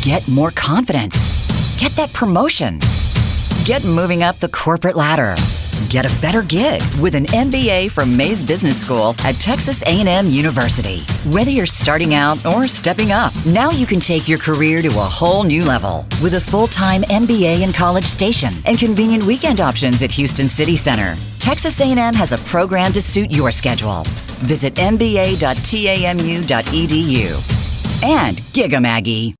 Get more confidence. Get that promotion. Get moving up the corporate ladder. Get a better gig with an MBA from Mays Business School at Texas A&M University. Whether you're starting out or stepping up, now you can take your career to a whole new level with a full-time MBA in College Station and convenient weekend options at Houston City Center. Texas A&M has a program to suit your schedule. Visit mba.tamu.edu. And Giga Maggie.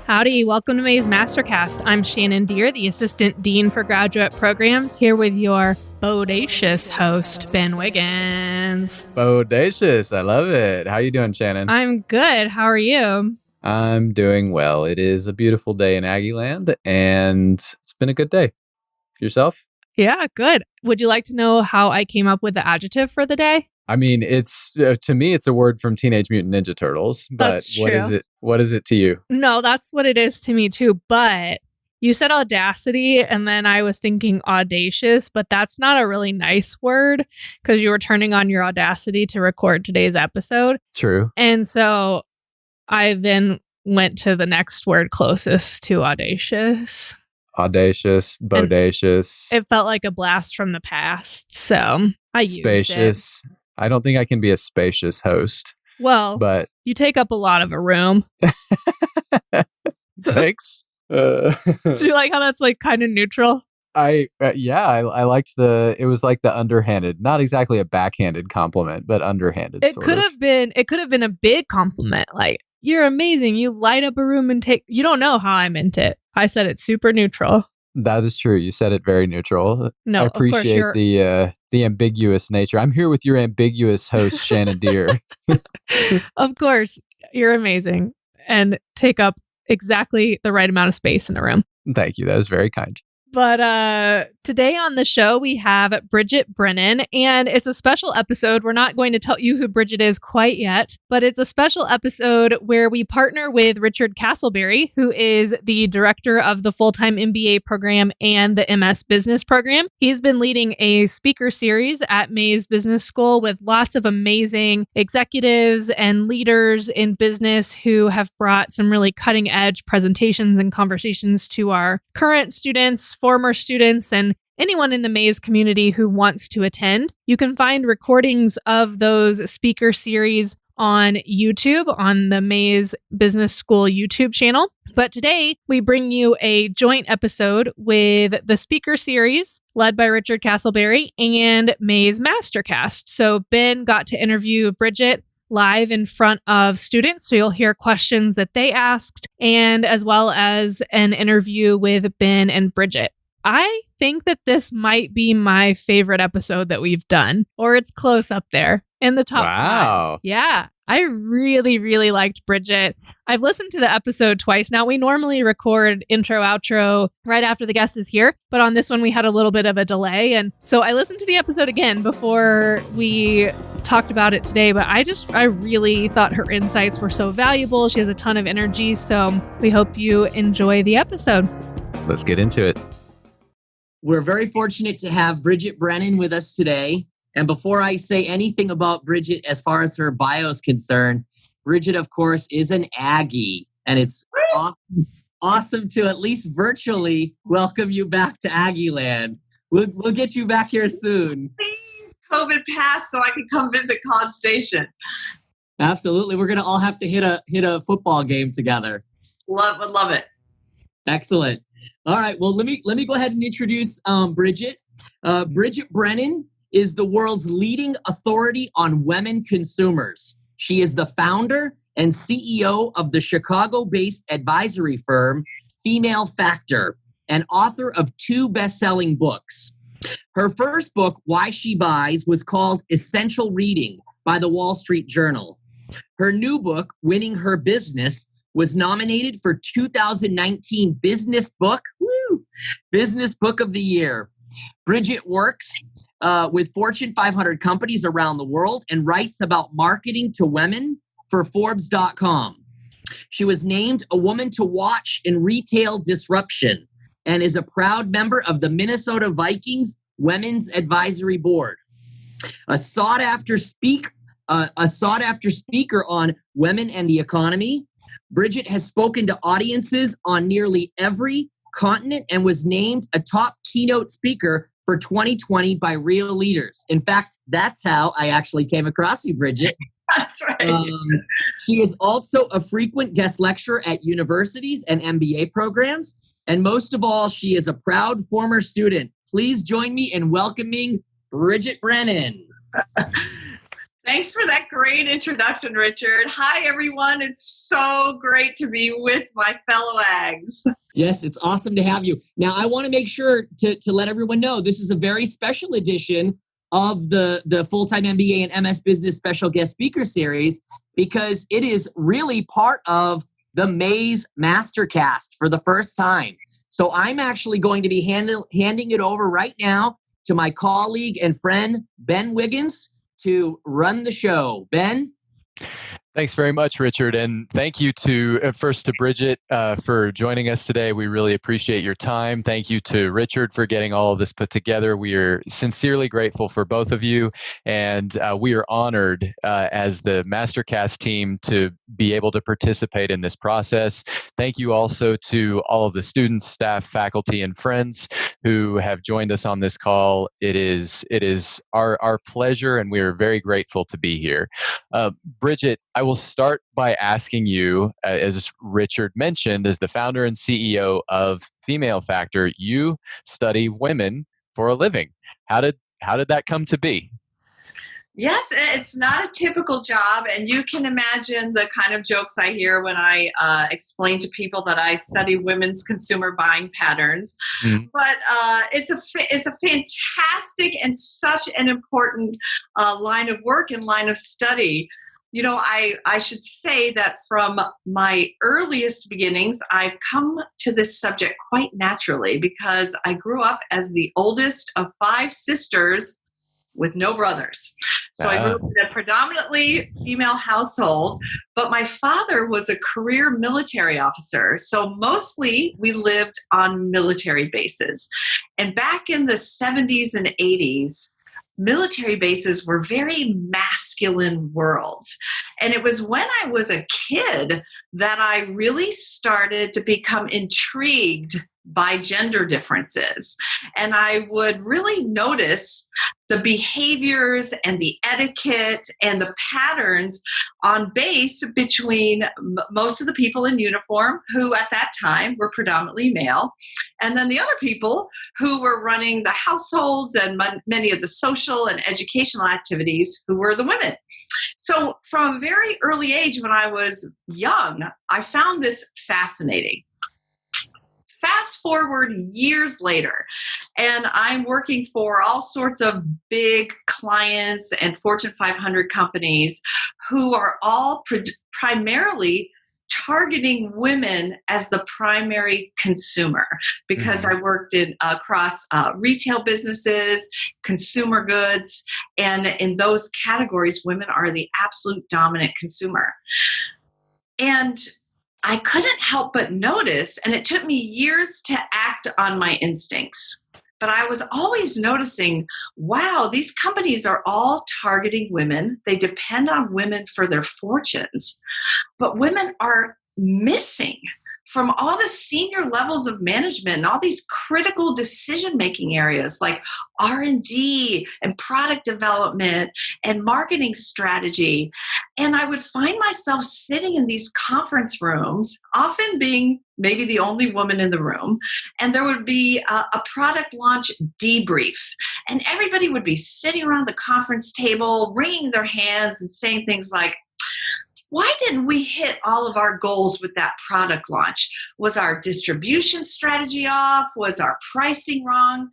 Howdy, welcome to Mays MasterCast. I'm Shannon Deere, the Assistant Dean for Graduate Programs, here with your bodacious host, Ben Wiggins. Bodacious, I love it. How you doing, Shannon? I'm good. How are you? I'm doing well. It is a beautiful day in Aggieland, and it's been a good day. Yourself? Yeah, good. Would you like to know how I came up with the adjective for the day? I mean, it's to me, it's a word from Teenage Mutant Ninja Turtles. But That's true. What is it? What is it to you? No, that's what it is to me too. But you said audacity, and then I was thinking audacious, but that's not a really nice word because you were turning on your audacity to record today's episode. True. And so I then went to the next word closest to audacious. Audacious, bodacious. It felt like a blast from the past, so I used it. Spacious. I don't think I can be a spacious host. Well, but you take up a lot of a room. Thanks. Do you like how that's like kind of neutral? I liked it was like the underhanded, not exactly a backhanded compliment, but underhanded. It could have been a big compliment. Like, you're amazing. You light up a room and you don't know how I meant it. I said it super neutral. That is true. You said it very neutral. No, I appreciate the ambiguous nature. I'm here with your ambiguous host, Shannon Deere. Of course, you're amazing and take up exactly the right amount of space in the room. Thank you. That was very kind. But today on the show, we have Bridget Brennan, and it's a special episode. We're not going to tell you who Bridget is quite yet, but it's a special episode where we partner with Richard Castleberry, who is the director of the full-time MBA program and the MS Business program. He's been leading a speaker series at Mays Business School with lots of amazing executives and leaders in business who have brought some really cutting-edge presentations and conversations to our current students, former students, and anyone in the Mays community who wants to attend. You can find recordings of those speaker series on YouTube, on the Mays Business School YouTube channel. But today, we bring you a joint episode with the speaker series led by Richard Castleberry and Mays MasterCast. So Ben got to interview Bridget live in front of students. So you'll hear questions that they asked, and as well as an interview with Ben and Bridget. I think that this might be my favorite episode that we've done, or it's close up there in the top 5. Yeah, I really, really liked Bridget. I've listened to the episode twice now. We normally record intro, outro right after the guest is here, but on this one we had a little bit of a delay. And so I listened to the episode again before we talked about it today, but I really thought her insights were so valuable. She has a ton of energy. So we hope you enjoy the episode. Let's get into it. We're very fortunate to have Bridget Brennan with us today. And before I say anything about Bridget as far as her bio is concerned, Bridget, of course, is an Aggie. And it's awesome to at least virtually welcome you back to Aggie Land. We'll get you back here soon. Please, COVID pass so I can come visit College Station. Absolutely. We're going to all have to hit a football game together. Would love it. Excellent. All right. Well, let me go ahead and introduce Bridget. Bridget Brennan is the world's leading authority on women consumers. She is the founder and CEO of the Chicago-based advisory firm Female Factor and author of 2 best-selling books. Her first book, Why She Buys, was called Essential Reading by the Wall Street Journal. Her new book, Winning Her Business, was nominated for 2019 Business Book of the Year. Bridget works with Fortune 500 companies around the world and writes about marketing to women for Forbes.com. She was named a woman to watch in retail disruption and is a proud member of the Minnesota Vikings Women's Advisory Board. A sought-after speaker on women and the economy, Bridget has spoken to audiences on nearly every continent and was named a top keynote speaker for 2020 by Real Leaders. In fact, that's how I actually came across you, Bridget. That's right. She is also a frequent guest lecturer at universities and MBA programs. And most of all, she is a proud former student. Please join me in welcoming Bridget Brennan. Thanks for that great introduction, Richard. Hi, everyone. It's so great to be with my fellow Ags. Yes, it's awesome to have you. Now, I want to make sure to let everyone know this is a very special edition of the Full-Time MBA and MS Business Special Guest Speaker Series because it is really part of the Mays MasterCast for the first time. So I'm actually going to be handing it over right now to my colleague and friend, Ben Wiggins, to run the show. Ben? Thanks very much, Richard. And thank you first to Bridget for joining us today. We really appreciate your time. Thank you to Richard for getting all of this put together. We are sincerely grateful for both of you. And we are honored as the MasterCast team to be able to participate in this process. Thank you also to all of the students, staff, faculty, and friends who have joined us on this call. It is our pleasure, and we are very grateful to be here. Bridget, I will start by asking you, as Richard mentioned, as the founder and CEO of Female Factor, you study women for a living. How did that come to be? Yes, it's not a typical job, and you can imagine the kind of jokes I hear when I explain to people that I study women's consumer buying patterns. Mm-hmm. But it's a fantastic and such an important line of work and line of study. You know, I should say that from my earliest beginnings, I've come to this subject quite naturally because I grew up as the oldest of 5 sisters with no brothers. So I grew up in a predominantly female household, but my father was a career military officer. So mostly we lived on military bases. And back in the 70s and 80s, military bases were very masculine worlds. And it was when I was a kid that I really started to become intrigued by gender differences. And I would really notice the behaviors and the etiquette and the patterns on base between most of the people in uniform, who at that time were predominantly male, and then the other people who were running the households and many of the social and educational activities, who were the women. So from a very early age, when I was young, I found this fascinating. Fast forward years later, and I'm working for all sorts of big clients and Fortune 500 companies who are all primarily targeting women as the primary consumer, because I worked across retail businesses, consumer goods, and in those categories, women are the absolute dominant consumer. And I couldn't help but notice, and it took me years to act on my instincts, but I was always noticing, wow, these companies are all targeting women. They depend on women for their fortunes, but women are missing from all the senior levels of management and all these critical decision-making areas like R&D and product development and marketing strategy. And I would find myself sitting in these conference rooms, often being maybe the only woman in the room, and there would be a product launch debrief. And everybody would be sitting around the conference table, wringing their hands and saying things like, why didn't we hit all of our goals with that product launch? Was our distribution strategy off? Was our pricing wrong?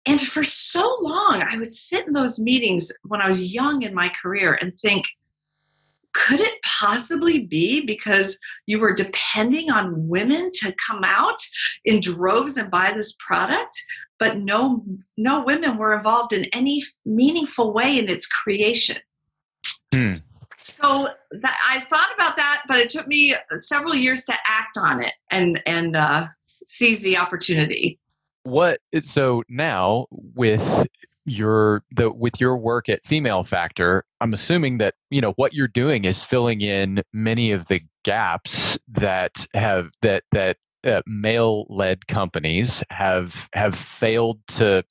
And for so long, I would sit in those meetings when I was young in my career and think, could it possibly be because you were depending on women to come out in droves and buy this product, but no women were involved in any meaningful way in its creation? So I thought about that, but it took me several years to act on it. And seize the opportunity. So now with your work at Female Factor, I'm assuming that what you're doing is filling in many of the gaps that male-led companies have failed to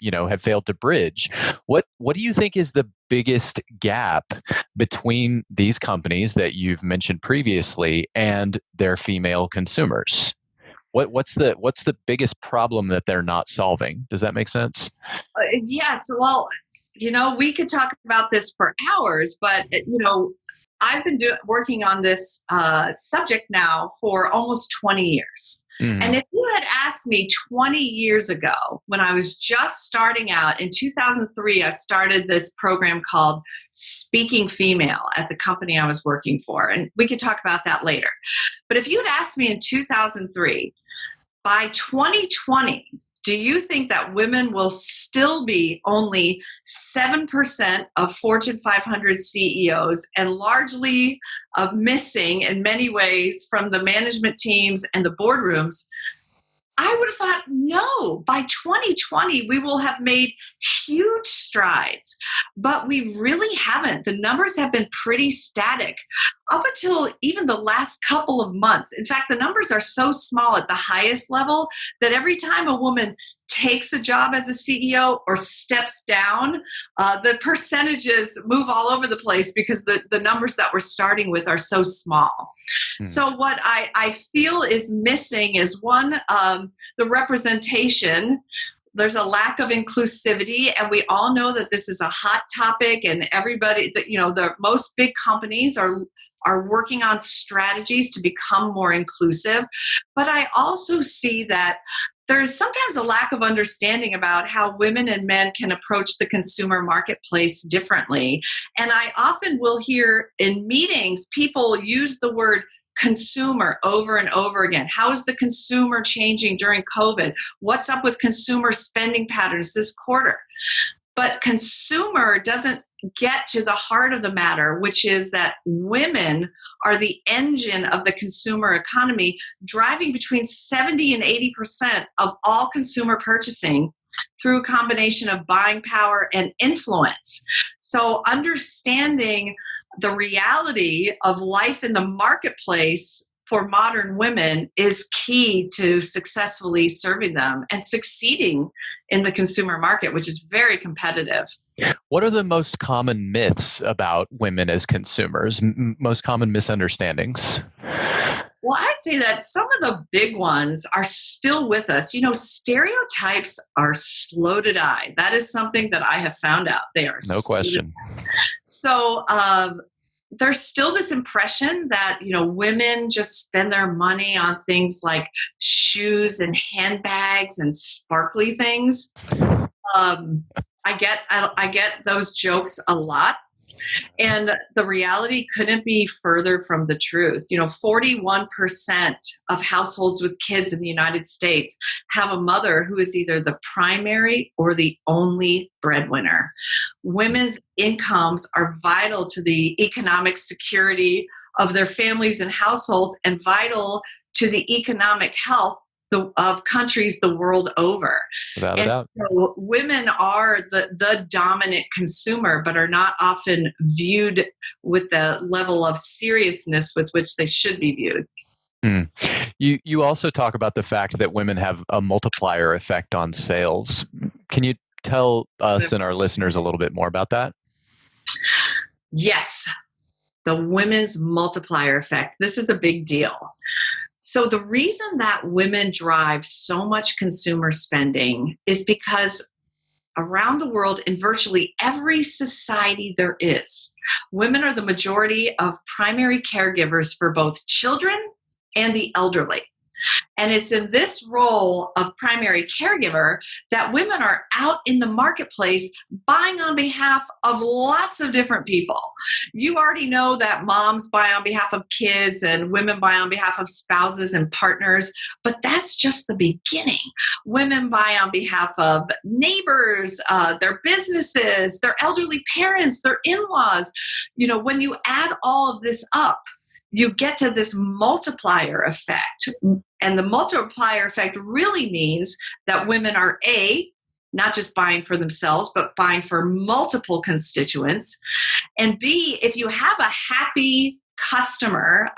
bridge. What do you think is the biggest gap between these companies that you've mentioned previously and their female consumers? What's the biggest problem that they're not solving? Does that make sense? Yes. Well, we could talk about this for hours, but I've been working on this subject now for almost 20 years. Mm-hmm. And if you had asked me 20 years ago, when I was just starting out in 2003, I started this program called Speaking Female at the company I was working for. And we could talk about that later. But if you'd asked me in 2003, by 2020, do you think that women will still be only 7% of Fortune 500 CEOs and largely missing in many ways from the management teams and the boardrooms? I would have thought, no, by 2020, we will have made huge strides, but we really haven't. The numbers have been pretty static up until even the last couple of months. In fact, the numbers are so small at the highest level that every time a woman takes a job as a CEO or steps down, the percentages move all over the place because the numbers that we're starting with are so small. So what I feel is missing is one, the representation. There's a lack of inclusivity, and we all know that this is a hot topic, and everybody, the most big companies are working on strategies to become more inclusive. But I also see that there's sometimes a lack of understanding about how women and men can approach the consumer marketplace differently. And I often will hear in meetings, people use the word consumer over and over again. How is the consumer changing during COVID? What's up with consumer spending patterns this quarter? But consumer doesn't get to the heart of the matter, which is that women are the engine of the consumer economy, driving between 70 and 80% of all consumer purchasing through a combination of buying power and influence. So understanding the reality of life in the marketplace for modern women is key to successfully serving them and succeeding in the consumer market, which is very competitive. What are the most common myths about women as consumers, most common misunderstandings? Well, I'd say that some of the big ones are still with us. Stereotypes are slow to die. That is something that I have found out. They are no question. So there's still this impression that, women just spend their money on things like shoes and handbags and sparkly things. I get those jokes a lot. And the reality couldn't be further from the truth. 41% of households with kids in the United States have a mother who is either the primary or the only breadwinner. Women's incomes are vital to the economic security of their families and households and vital to the economic health of countries the world over. Without a doubt. So women are the dominant consumer, but are not often viewed with the level of seriousness with which they should be viewed. You also talk about the fact that women have a multiplier effect on sales. Can you tell us and our listeners a little bit more about that? Yes. The women's multiplier effect. This is a big deal. So the reason that women drive so much consumer spending is because around the world, in virtually every society there is, women are the majority of primary caregivers for both children and the elderly. And it's in this role of primary caregiver that women are out in the marketplace buying on behalf of lots of different people. You already know that moms buy on behalf of kids and women buy on behalf of spouses and partners, but that's just the beginning. Women buy on behalf of neighbors, their businesses, their elderly parents, their in-laws. When you add all of this up, you get to this multiplier effect. And the multiplier effect really means that women are not just buying for themselves, but buying for multiple constituents. And B, if you have a happy customer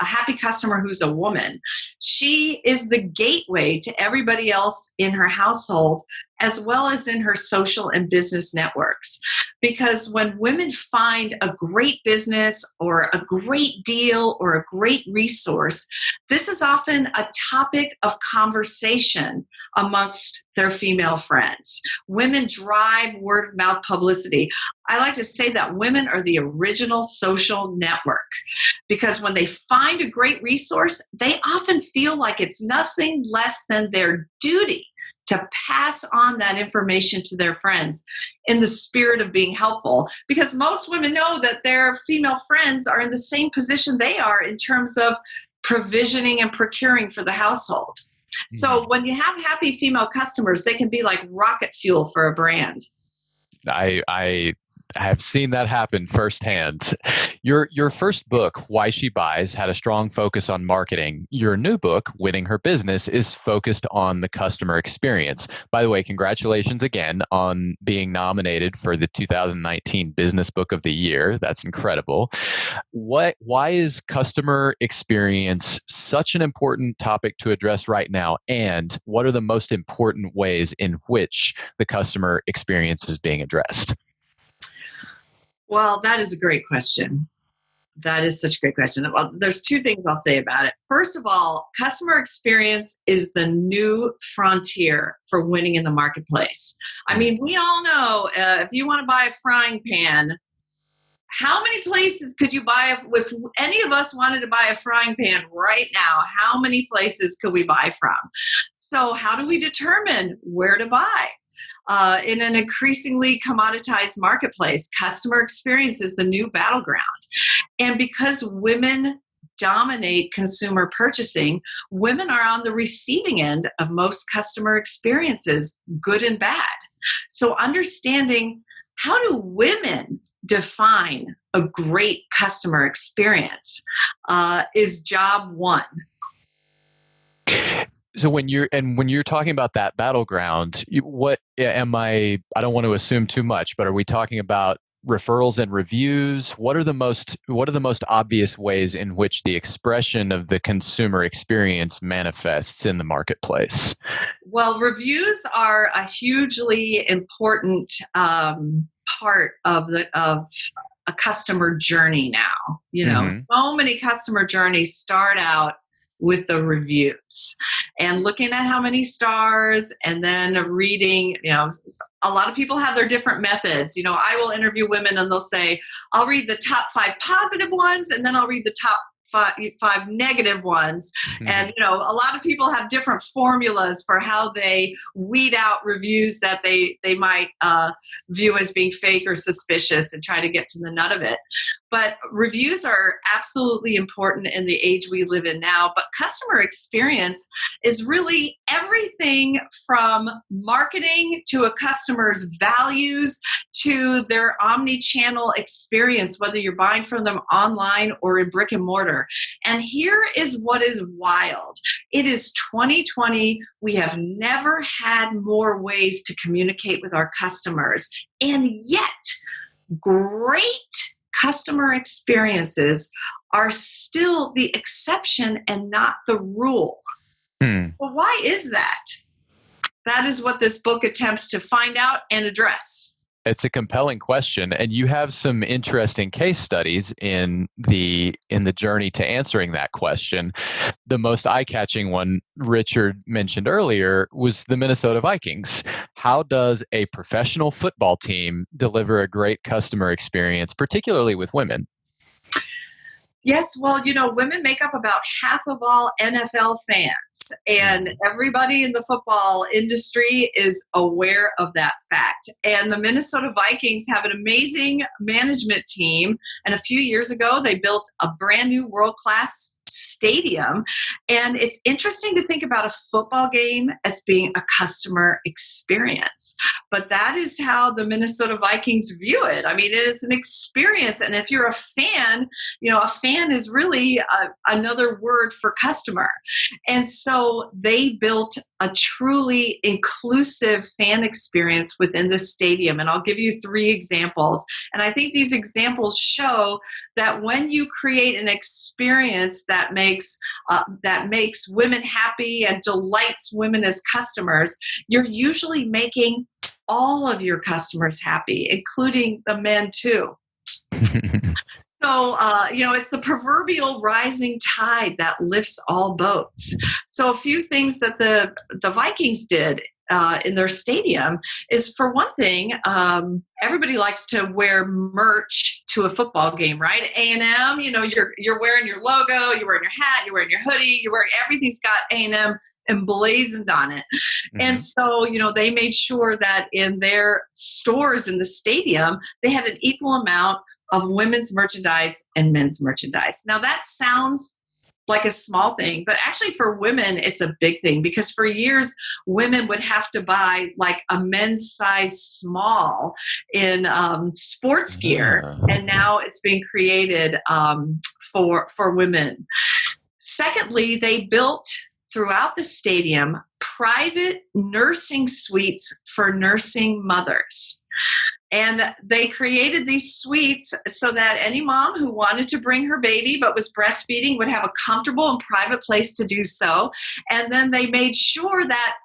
who's a woman, she is the gateway to everybody else in her household, as well as in her social and business networks. Because when women find a great business or a great deal or a great resource, this is often a topic of conversation amongst their female friends. Women drive word of mouth publicity. I like to say that women are the original social network, because when they find a great resource, they often feel like it's nothing less than their duty to pass on that information to their friends in the spirit of being helpful, because most women know that their female friends are in the same position they are in terms of provisioning and procuring for the household. So when you have happy female customers, they can be like rocket fuel for a brand. I have seen that happen firsthand. Your first book, Why She Buys, had a strong focus on marketing. Your new book, Winning Her Business, is focused on the customer experience. By the way, congratulations again on being nominated for the 2019 Business Book of the Year. That's incredible. Why is customer experience such an important topic to address right now? And what are the most important ways in which the customer experience is being addressed? Well, that is a great question. That is such a great question. Well, there's two things I'll say about it. First of all, customer experience is the new frontier for winning in the marketplace. I mean, we all know if you want to buy a frying pan, how many places could you buy? If any of us wanted to buy a frying pan right now, how many places could we buy from? So how do we determine where to buy? In an increasingly commoditized marketplace, customer experience is the new battleground. And because women dominate consumer purchasing, women are on the receiving end of most customer experiences, good and bad. So understanding how do women define a great customer experience is job one. So when you're talking about that battleground, I don't want to assume too much, but are we talking about referrals and reviews? What are the most obvious ways in which the expression of the consumer experience manifests in the marketplace? Well, reviews are a hugely important part of a customer journey now. You know, so many customer journeys start out with the reviews and looking at how many stars, and then reading, a lot of people have their different methods. I will interview women and they'll say, I'll read the top 5 positive ones and then I'll read the top five negative ones. And, a lot of people have different formulas for how they weed out reviews that they might view as being fake or suspicious and try to get to the nut of it. But reviews are absolutely important in the age we live in now. But customer experience is really everything from marketing to a customer's values to their omni-channel experience, whether you're buying from them online or in brick and mortar. And here is what is wild. It is 2020. We have never had more ways to communicate with our customers. And yet, great customer experiences are still the exception and not the rule. Well, why is that? That is what this book attempts to find out and address. It's a compelling question, and you have some interesting case studies in the journey to answering that question. The most eye-catching one Richard mentioned earlier was the Minnesota Vikings. How does a professional football team deliver a great customer experience, particularly with women? Yes, well, women make up about half of all NFL fans, and everybody in the football industry is aware of that fact. And the Minnesota Vikings have an amazing management team, and a few years ago, they built a brand new world-class stadium. And it's interesting to think about a football game as being a customer experience. But that is how the Minnesota Vikings view it. I mean, it is an experience. And if you're a fan, a fan is really another word for customer. And so they built a truly inclusive fan experience within the stadium. And I'll give you 3 examples. And I think these examples show that when you create an experience that makes women happy and delights women as customers, you're usually making all of your customers happy, including the men too. So, it's the proverbial rising tide that lifts all boats. So a few things that the Vikings did in their stadium is, for one thing, everybody likes to wear merch to a football game, right? A&M, you're wearing your logo, you're wearing your hat, you're wearing your hoodie, everything's got A&M emblazoned on it. Mm-hmm. And so, they made sure that in their stores in the stadium, they had an equal amount of women's merchandise and men's merchandise. Now that sounds like a small thing, but actually for women, it's a big thing, because for years, women would have to buy like a men's size small in sports gear. And now it's being created for women. Secondly, they built throughout the stadium private nursing suites for nursing mothers. And they created these suites so that any mom who wanted to bring her baby but was breastfeeding would have a comfortable and private place to do so. And then they made sure that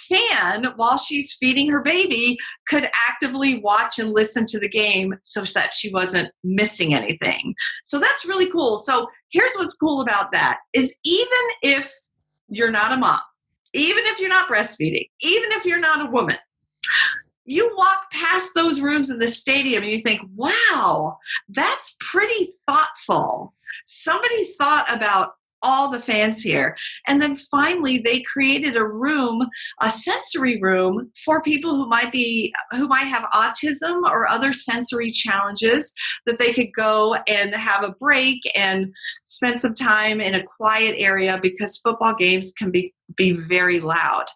fan, while she's feeding her baby, could actively watch and listen to the game so that she wasn't missing anything. So that's really cool. So here's what's cool about that is, even if you're not a mom, even if you're not breastfeeding, even if you're not a woman, you walk past those rooms in the stadium and you think, wow, that's pretty thoughtful. Somebody thought about all the fans here. And then finally, they created a sensory room for people who might have autism or other sensory challenges, that they could go and have a break and spend some time in a quiet area, because football games can be very loud.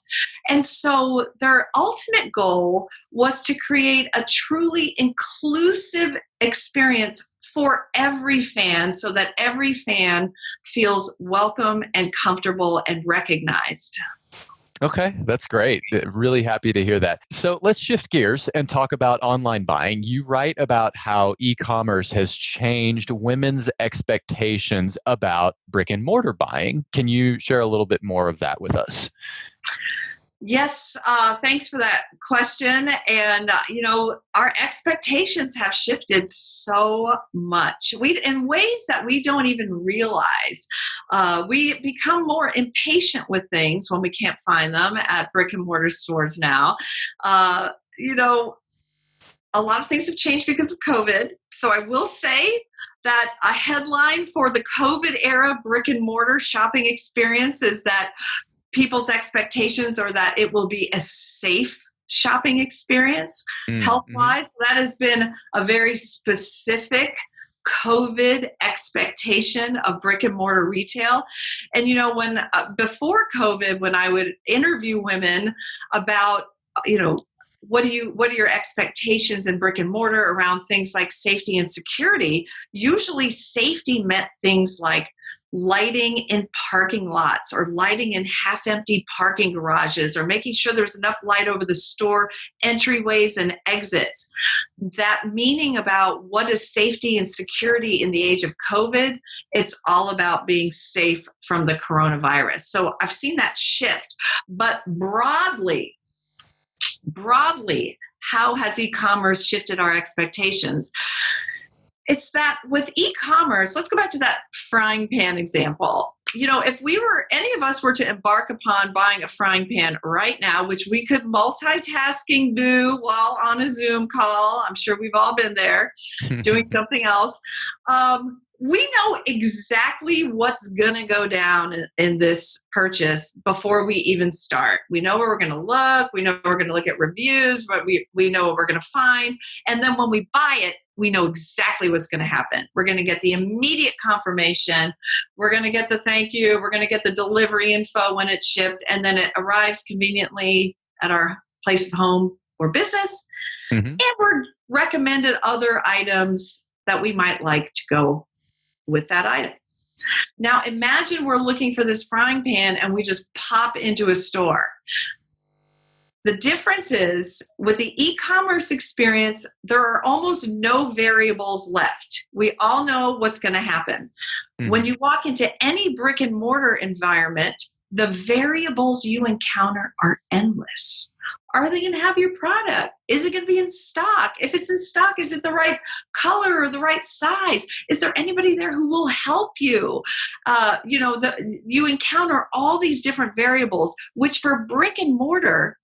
And so their ultimate goal was to create a truly inclusive experience for every fan, so that every fan feels welcome and comfortable and recognized. Okay, that's great. Really happy to hear that. So let's shift gears and talk about online buying. You write about how e-commerce has changed women's expectations about brick and mortar buying. Can you share a little bit more of that with us? Yes, thanks for that question. And, our expectations have shifted so much. In ways that we don't even realize. We become more impatient with things when we can't find them at brick and mortar stores now. A lot of things have changed because of COVID. So I will say that a headline for the COVID era brick and mortar shopping experience is that people's expectations are that it will be a safe shopping experience, health-wise. So that has been a very specific COVID expectation of brick and mortar retail. And, when before COVID, when I would interview women about, what are your expectations in brick and mortar around things like safety and security? Usually safety meant things like lighting in parking lots, or lighting in half-empty parking garages, or making sure there's enough light over the store entryways and exits. That meaning about what is safety and security in the age of COVID, it's all about being safe from the coronavirus. So I've seen that shift. But broadly, how has e-commerce shifted our expectations? It's that with e-commerce, let's go back to that frying pan example. If any of us were to embark upon buying a frying pan right now, which we could multitasking do while on a Zoom call, I'm sure we've all been there doing something else. We know exactly what's going to go down in this purchase before we even start. We know where we're going to look. We know we're going to look at reviews, but we know what we're going to find. And then when we buy it, we know exactly what's going to happen. We're going to get the immediate confirmation. We're going to get the thank you. We're going to get the delivery info when it's shipped, and then it arrives conveniently at our place of home or business. And we're recommended other items that we might like to go with that item. Now, imagine we're looking for this frying pan and we just pop into a store. The difference is with the e-commerce experience, there are almost no variables left. We all know what's going to happen. When you walk into any brick and mortar environment, the variables you encounter are endless. Are they going to have your product? Is it going to be in stock? If it's in stock, is it the right color or the right size? Is there anybody there who will help you? You encounter all these different variables, which for brick and mortar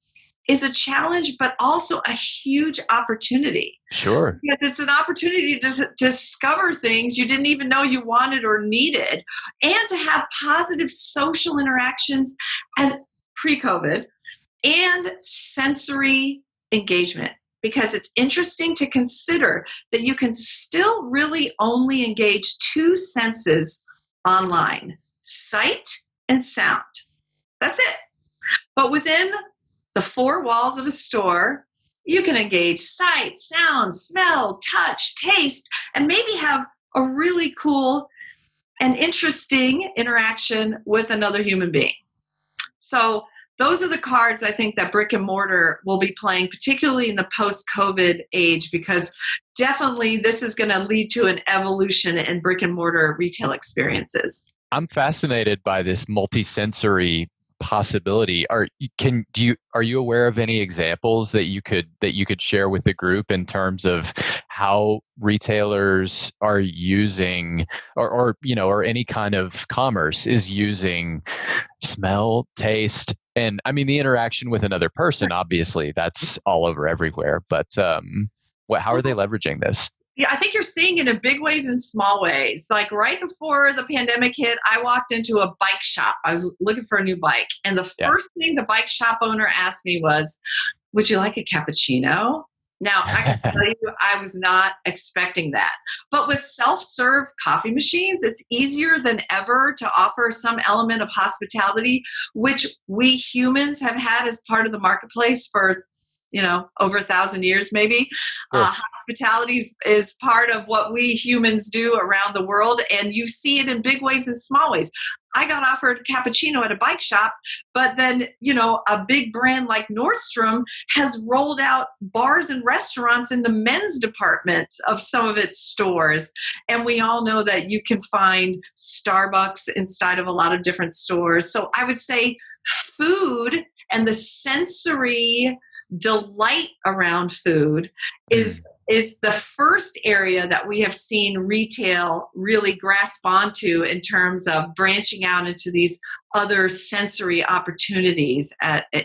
is a challenge, but also a huge opportunity. Sure. Because it's an opportunity to discover things you didn't even know you wanted or needed, and to have positive social interactions as pre-COVID, and sensory engagement. Because it's interesting to consider that you can still really only engage two senses online: sight and sound. That's it. But within the four walls of a store, you can engage sight, sound, smell, touch, taste, and maybe have a really cool and interesting interaction with another human being. So those are the cards I think that brick and mortar will be playing, particularly in the post-COVID age, because definitely this is going to lead to an evolution in brick and mortar retail experiences. I'm fascinated by this multisensory possibility. Are you aware of any examples that you could share with the group in terms of how retailers are using or any kind of commerce is using smell, taste, and I mean the interaction with another person? Obviously, that's all over everywhere. But how are they leveraging this? Yeah, I think you're seeing it in big ways and small ways. Like right before the pandemic hit, I walked into a bike shop. I was looking for a new bike. And the first thing the bike shop owner asked me was, "Would you like a cappuccino?" Now, I can tell you, I was not expecting that. But with self-serve coffee machines, it's easier than ever to offer some element of hospitality, which we humans have had as part of the marketplace for over 1,000 years, maybe. Sure. Hospitality is part of what we humans do around the world, and you see it in big ways and small ways. I got offered a cappuccino at a bike shop, but then, a big brand like Nordstrom has rolled out bars and restaurants in the men's departments of some of its stores. And we all know that you can find Starbucks inside of a lot of different stores. So I would say food and the sensory delight around food is the first area that we have seen retail really grasp onto in terms of branching out into these other sensory opportunities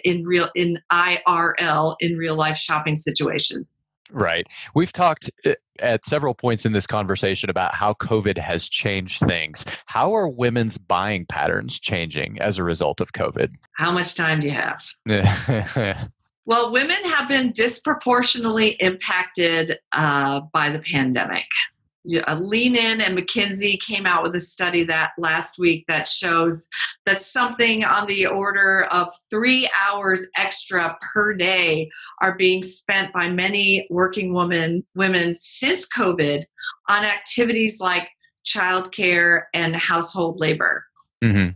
in IRL, in real life shopping situations. Right. We've talked at several points in this conversation about how COVID has changed things. How are women's buying patterns changing as a result of COVID? How much time do you have? Well, women have been disproportionately impacted by the pandemic. Lean In and McKinsey came out with a study that last week that shows that something on the order of 3 hours extra per day are being spent by many working women since COVID on activities like childcare and household labor. 3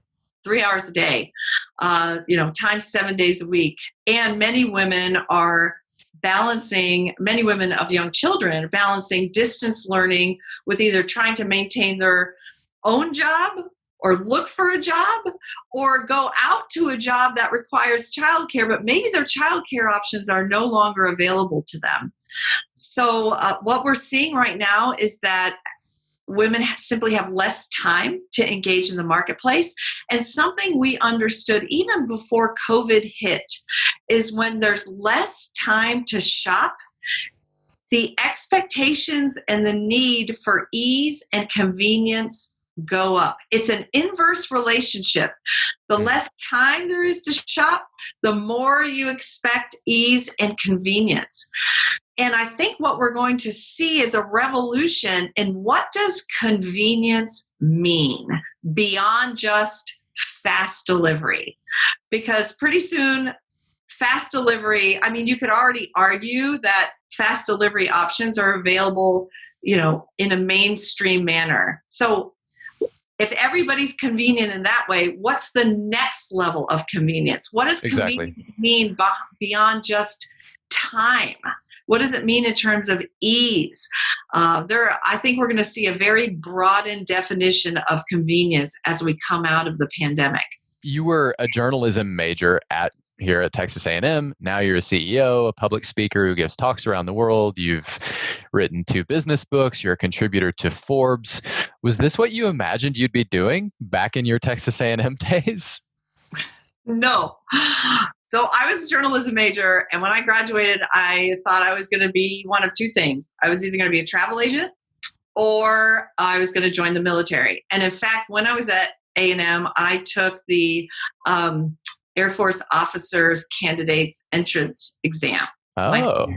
hours a day, times 7 days a week. And many women of young children are balancing distance learning with either trying to maintain their own job or look for a job or go out to a job that requires childcare, but maybe their childcare options are no longer available to them. So what we're seeing right now is that women simply have less time to engage in the marketplace. And something we understood even before COVID hit is when there's less time to shop, the expectations and the need for ease and convenience go up. It's an inverse relationship. The less time there is to shop, the more you expect ease and convenience. And I think what we're going to see is a revolution in what does convenience mean beyond just fast delivery. Because pretty soon, fast delivery, I mean, you could already argue that fast delivery options are available, in a mainstream manner. So if everybody's convenient in that way, what's the next level of convenience? What does convenience mean beyond just time? What does it mean in terms of ease? I think we're going to see a very broadened definition of convenience as we come out of the pandemic. You were a journalism major here at Texas A&M. Now you're a CEO, a public speaker who gives talks around the world. You've written 2 business books. You're a contributor to Forbes. Was this what you imagined you'd be doing back in your Texas A&M days? No. So I was a journalism major, and when I graduated, I thought I was going to be one of 2 things. I was either going to be a travel agent or I was going to join the military. And in fact, when I was at A&M, I took the Air Force Officers Candidates Entrance Exam. Oh.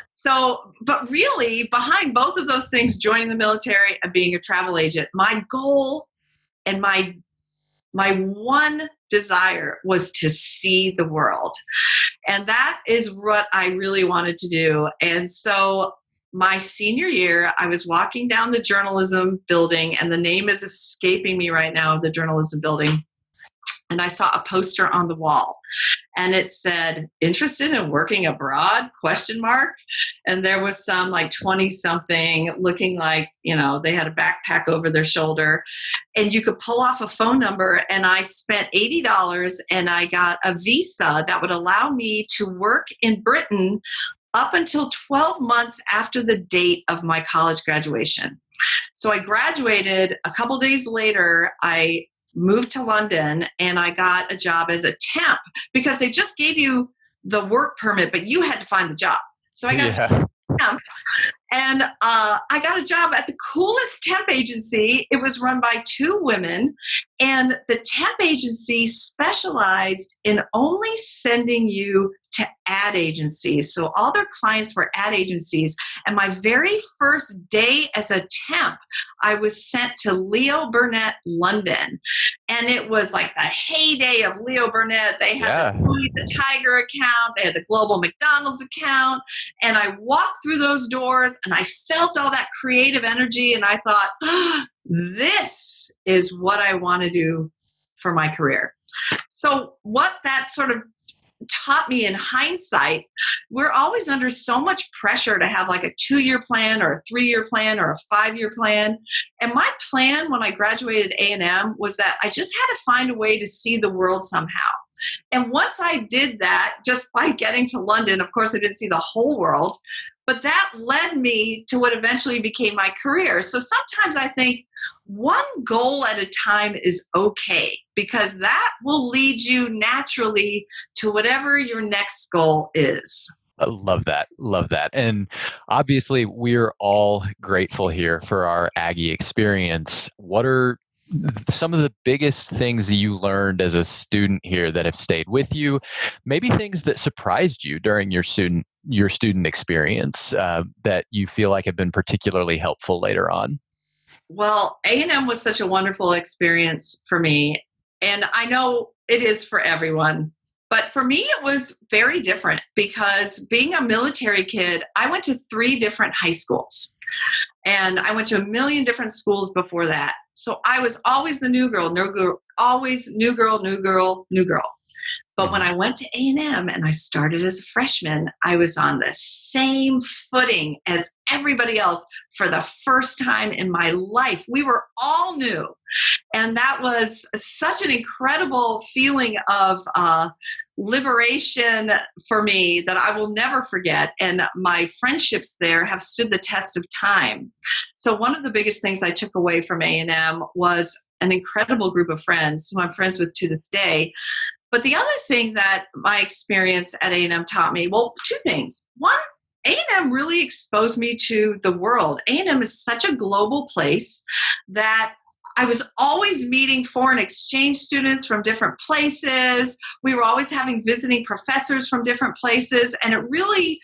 So, but really, behind both of those things, joining the military and being a travel agent, my goal and my one desire was to see the world. And that is what I really wanted to do. And so my senior year, I was walking down the journalism building, and the name is escaping me right now, the journalism building. And I saw a poster on the wall, and it said, "Interested in working abroad?" ? And there was some like 20-something looking like, they had a backpack over their shoulder, and you could pull off a phone number. And I spent $80 and I got a visa that would allow me to work in Britain up until 12 months after the date of my college graduation. So I graduated. A couple days later, I moved to London, and I got a job as a temp because they just gave you the work permit, but you had to find the job. So I got a temp, and I got a job at the coolest temp agency. It was run by 2 women, and the temp agency specialized in only sending you to ad agencies. So all their clients were ad agencies. And my very first day as a temp, I was sent to Leo Burnett, London. And it was like the heyday of Leo Burnett. They had the Louis the Tiger account. They had the Global McDonald's account. And I walked through those doors, and I felt all that creative energy. And I thought, this is what I want to do for my career. So what that sort of taught me in hindsight, we're always under so much pressure to have like a 2-year plan or a 3-year plan or a 5-year plan. And my plan when I graduated A&M was that I just had to find a way to see the world somehow. And once I did that, just by getting to London, of course, I didn't see the whole world, but that led me to what eventually became my career. So sometimes I think one goal at a time is okay, because that will lead you naturally to whatever your next goal is. I love that. Love that. And obviously, we're all grateful here for our Aggie experience. What are some of the biggest things that you learned as a student here that have stayed with you? Maybe things that surprised you during your student experience that you feel like have been particularly helpful later on? Well, A&M was such a wonderful experience for me. And I know it is for everyone. But for me, it was very different because being a military kid, I went to 3 different high schools. And I went to a million different schools before that. So I was always the new girl, always new girl. But when I went to A&M and I started as a freshman, I was on the same footing as everybody else for the first time in my life. We were all new. And that was such an incredible feeling of liberation for me that I will never forget. And my friendships there have stood the test of time. So one of the biggest things I took away from A&M was an incredible group of friends who I'm friends with to this day. But the other thing that my experience at A&M taught me, well, 2 things. One, A&M really exposed me to the world. A&M is such a global place that I was always meeting foreign exchange students from different places. We were always having visiting professors from different places, and it really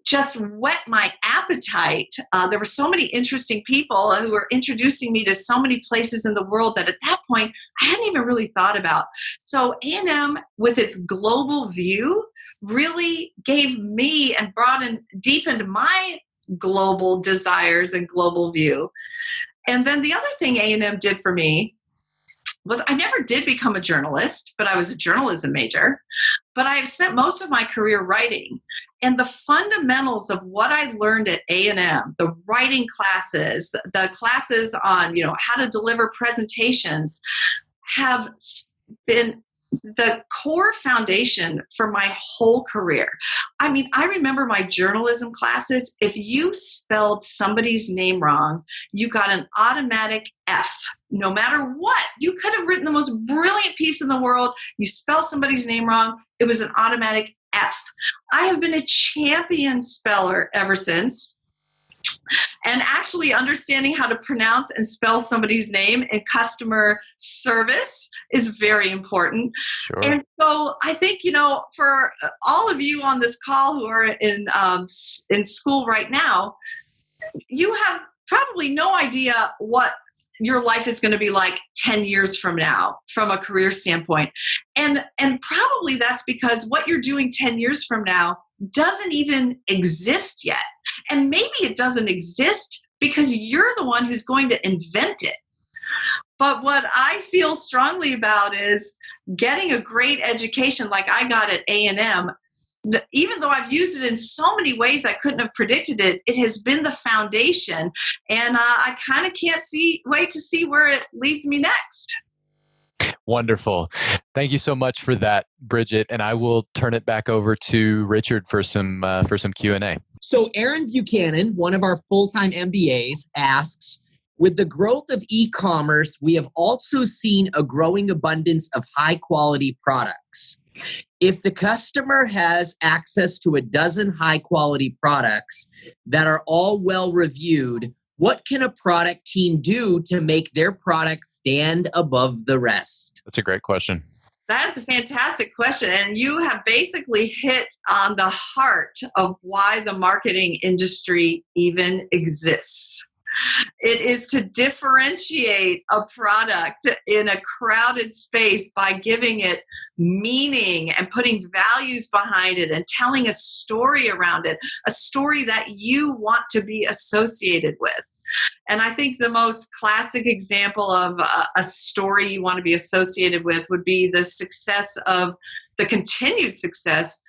just whet my appetite. There were so many interesting people who were introducing me to so many places in the world that at that point I hadn't even really thought about. So A&M, with its global view, really gave me and deepened my global desires and global view. And then the other thing A&M did for me was I never did become a journalist, but I was a journalism major. But I've spent most of my career writing. And the fundamentals of what I learned at A&M, the writing classes, the classes on, how to deliver presentations, have been the core foundation for my whole career. I mean, I remember my journalism classes. If you spelled somebody's name wrong, you got an automatic F. No matter what, you could have written the most brilliant piece in the world. You spelled somebody's name wrong, it was an automatic F. I have been a champion speller ever since. And actually understanding how to pronounce and spell somebody's name in customer service is very important. Sure. And so I think, for all of you on this call who are in school right now, you have probably no idea what your life is going to be like 10 years from now from a career standpoint. And probably that's because what you're doing 10 years from now doesn't even exist yet. And maybe it doesn't exist because you're the one who's going to invent it. But what I feel strongly about is getting a great education like I got at A&M. Even though I've used it in so many ways I couldn't have predicted it, it has been the foundation. And I kind of can't wait to see where it leads me next. Wonderful. Thank you so much for that, Bridget. And I will turn it back over to Richard for some Q&A. So Aaron Buchanan, one of our full-time MBAs, asks, with the growth of e-commerce, we have also seen a growing abundance of high-quality products. If the customer has access to a dozen high-quality products that are all well-reviewed, what can a product team do to make their product stand above the rest? That's a great question. That's a fantastic question. And you have basically hit on the heart of why the marketing industry even exists. It is to differentiate a product in a crowded space by giving it meaning and putting values behind it and telling a story around it, a story that you want to be associated with. And I think the most classic example of a story you want to be associated with would be the continued success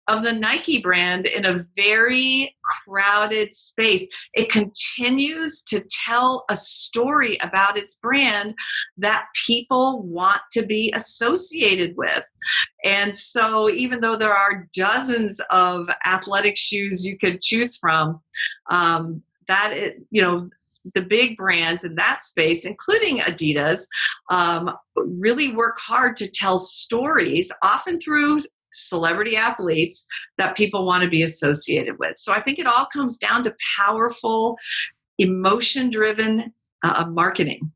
of the Nike brand in a very crowded space. It continues to tell a story about its brand that people want to be associated with. And so even though there are dozens of athletic shoes you could choose from, the big brands in that space, including Adidas, really work hard to tell stories, often through celebrity athletes, that people want to be associated with. So I think it all comes down to powerful, emotion-driven marketing.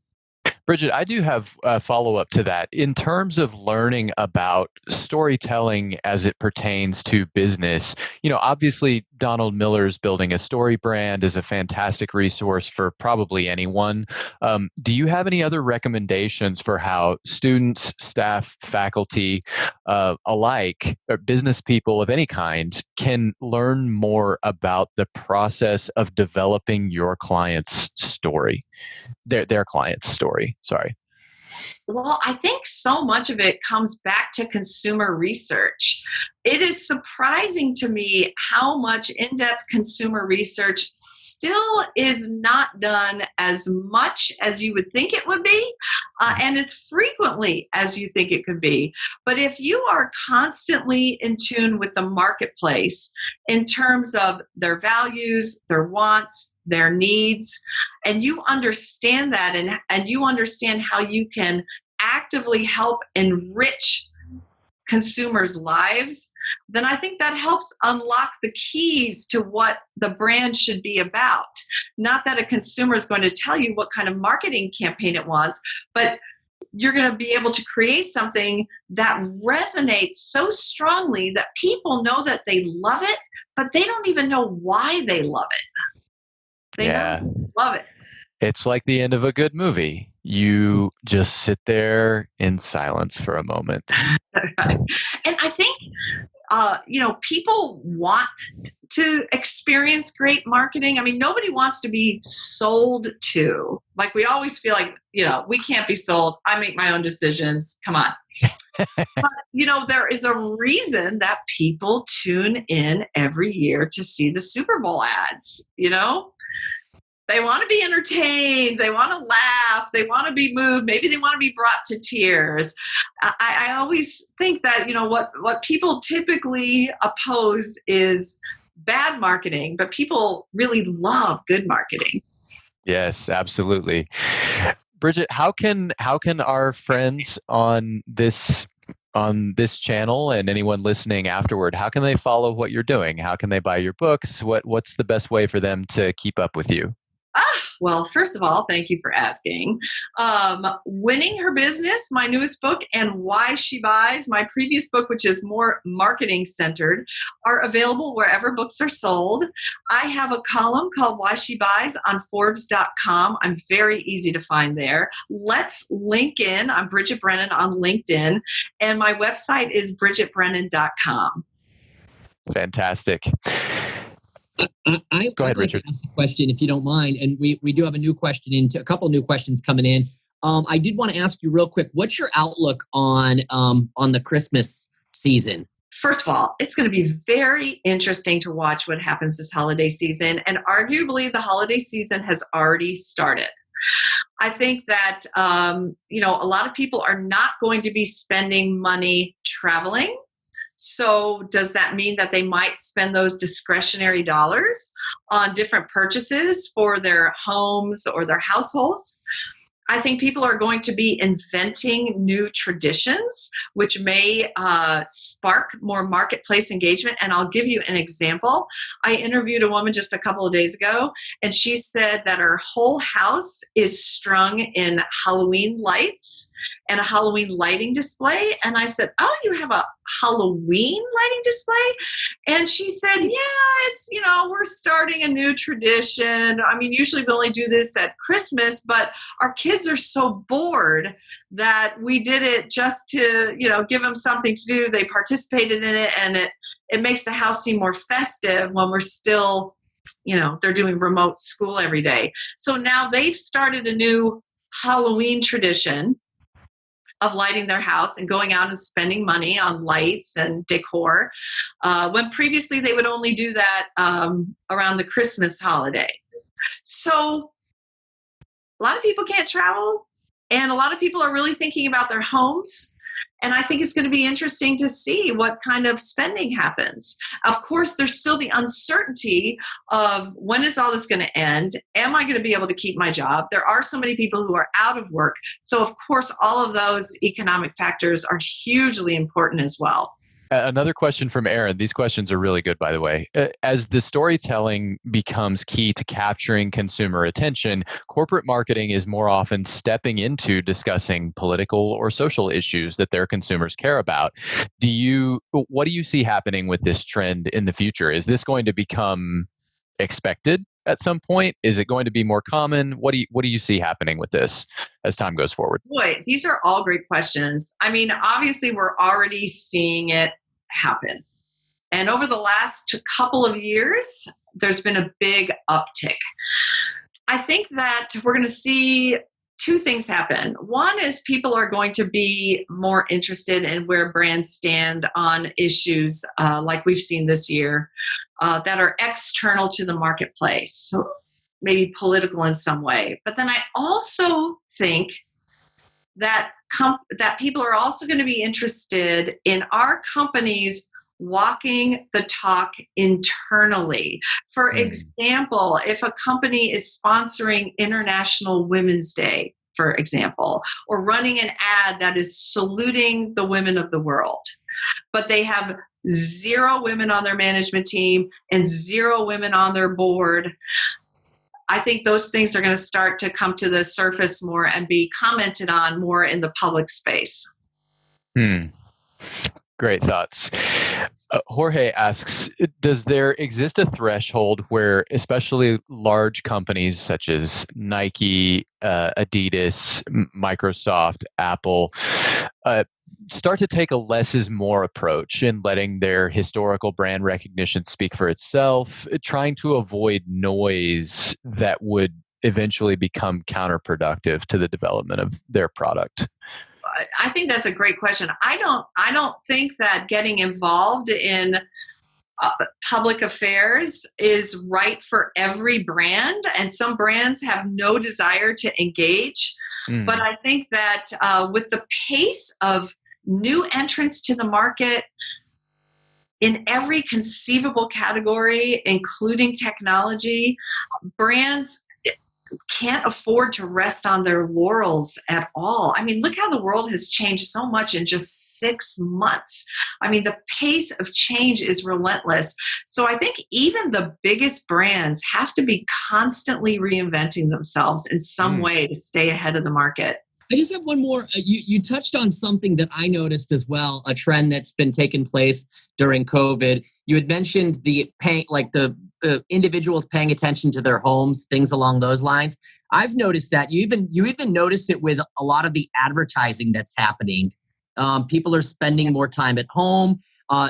Bridget, I do have a follow-up to that. In terms of learning about storytelling as it pertains to business, obviously Donald Miller's Building a Story brand is a fantastic resource for probably anyone. Do you have any other recommendations for how students, staff, faculty alike, or business people of any kind, can learn more about the process of developing your client's story, their client's story? Sorry. Well, I think so much of it comes back to consumer research. It is surprising to me how much in-depth consumer research still is not done as much as you would think it would be, and as frequently as you think it could be. But if you are constantly in tune with the marketplace in terms of their values, their wants, their needs, and you understand that, and you understand how you can actively help enrich consumers' lives, then I think that helps unlock the keys to what the brand should be about. Not that a consumer is going to tell you what kind of marketing campaign it wants, but you're going to be able to create something that resonates so strongly that people know that they love it, but they don't even know why they love it. They don't love it. It's like the end of a good movie. You just sit there in silence for a moment. Right. And I think, people want to experience great marketing. I mean, nobody wants to be sold to. Like, we always feel like, we can't be sold. I make my own decisions. Come on. But, there is a reason that people tune in every year to see the Super Bowl ads, They want to be entertained. They want to laugh. They want to be moved. Maybe they want to be brought to tears. I always think that, what people typically oppose is bad marketing, but people really love good marketing. Yes, absolutely. Bridget, how can our friends on this channel and anyone listening afterward, how can they follow what you're doing? How can they buy your books? What's the best way for them to keep up with you? Well, first of all, thank you for asking. Winning Her Business, my newest book, and Why She Buys, my previous book, which is more marketing centered, are available wherever books are sold. I have a column called Why She Buys on Forbes.com. I'm very easy to find there. Let's link in. I'm Bridget Brennan on LinkedIn, and my website is bridgetbrennan.com. Fantastic. I'd Go ahead, like Richard. to ask a question, if you don't mind, and we do have a couple new questions coming in. I did want to ask you real quick, what's your outlook on the Christmas season? First of all, it's going to be very interesting to watch what happens this holiday season, and arguably the holiday season has already started. I think that a lot of people are not going to be spending money traveling. So does that mean that they might spend those discretionary dollars on different purchases for their homes or their households? I think people are going to be inventing new traditions, which may spark more marketplace engagement. And I'll give you an example. I interviewed a woman just a couple of days ago, and she said that her whole house is strung in Halloween lights and a Halloween lighting display. And I said, "Oh, you have a Halloween lighting display?" And she said, "Yeah, it's, we're starting a new tradition. I mean, usually we only do this at Christmas, but our kids are so bored that we did it just to, give them something to do. They participated in it, and it makes the house seem more festive when we're still, they're doing remote school every day." So now they've started a new Halloween tradition of lighting their house and going out and spending money on lights and decor, when previously they would only do that around the Christmas holiday. So a lot of people can't travel, and a lot of people are really thinking about their homes. And I think it's going to be interesting to see what kind of spending happens. Of course, there's still the uncertainty of when is all this going to end? Am I going to be able to keep my job? There are so many people who are out of work. So, of course, all of those economic factors are hugely important as well. Another question from Aaron. These questions are really good, by the way. As the storytelling becomes key to capturing consumer attention, corporate marketing is more often stepping into discussing political or social issues that their consumers care about. What do you see happening with this trend in the future? Is this going to become expected at some point? Is it going to be more common? What do you see happening with this as time goes forward? Boy, these are all great questions. I mean, obviously, we're already seeing it happen. And over the last couple of years, there's been a big uptick. I think that we're going to see two things happen. One is people are going to be more interested in where brands stand on issues like we've seen this year that are external to the marketplace, so maybe political in some way. But then I also think that that people are also going to be interested in our companies walking the talk internally. For example, if a company is sponsoring International Women's Day, for example, or running an ad that is saluting the women of the world, but they have 0 women on their management team and 0 women on their board. I think those things are going to start to come to the surface more and be commented on more in the public space. Great thoughts. Jorge asks, does there exist a threshold where especially large companies such as Nike, Adidas, Microsoft, Apple, start to take a less is more approach in letting their historical brand recognition speak for itself, trying to avoid noise that would eventually become counterproductive to the development of their product? I think that's a great question. I don't think that getting involved in public affairs is right for every brand, and some brands have no desire to engage. But I think that with the pace of new entrants to the market in every conceivable category, including technology, brands can't afford to rest on their laurels at all. I mean, look how the world has changed so much in just 6 months. I mean, the pace of change is relentless. So I think even the biggest brands have to be constantly reinventing themselves in some way to stay ahead of the market. I just have one more. You touched on something that I noticed as well, a trend that's been taking place during COVID. You had mentioned the individuals paying attention to their homes, things along those lines. I've noticed that you even notice it with a lot of the advertising that's happening. People are spending more time at home.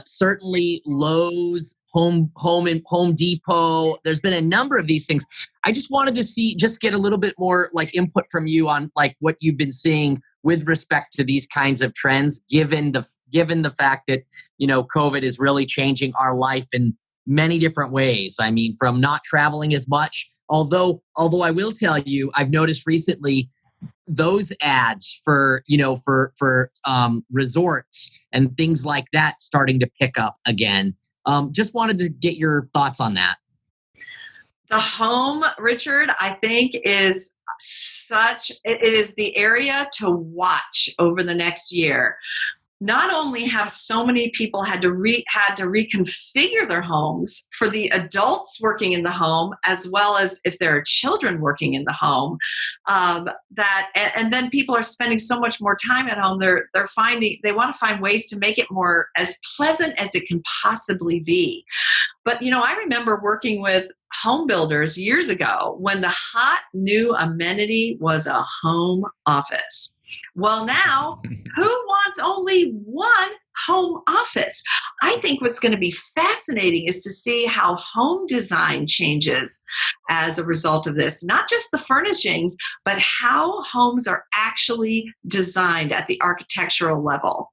Certainly Lowe's, Home Depot. There's been a number of these things. I just wanted to get a little bit more input from you on what you've been seeing with respect to these kinds of trends, given the fact that COVID is really changing our life in many different ways. I mean, from not traveling as much, although I will tell you, I've noticed recently those ads for resorts and things like that starting to pick up again. Just wanted to get your thoughts on that. The home, Richard, I think it is the area to watch over the next year. Not only have so many people had to reconfigure their homes for the adults working in the home, as well as if there are children working in the home, and then people are spending so much more time at home. They want to find ways to make it more as pleasant as it can possibly be. But I remember working with home builders years ago when the hot new amenity was a home office. Well, now, who wants only one home office? I think what's going to be fascinating is to see how home design changes as a result of this. Not just the furnishings, but how homes are actually designed at the architectural level.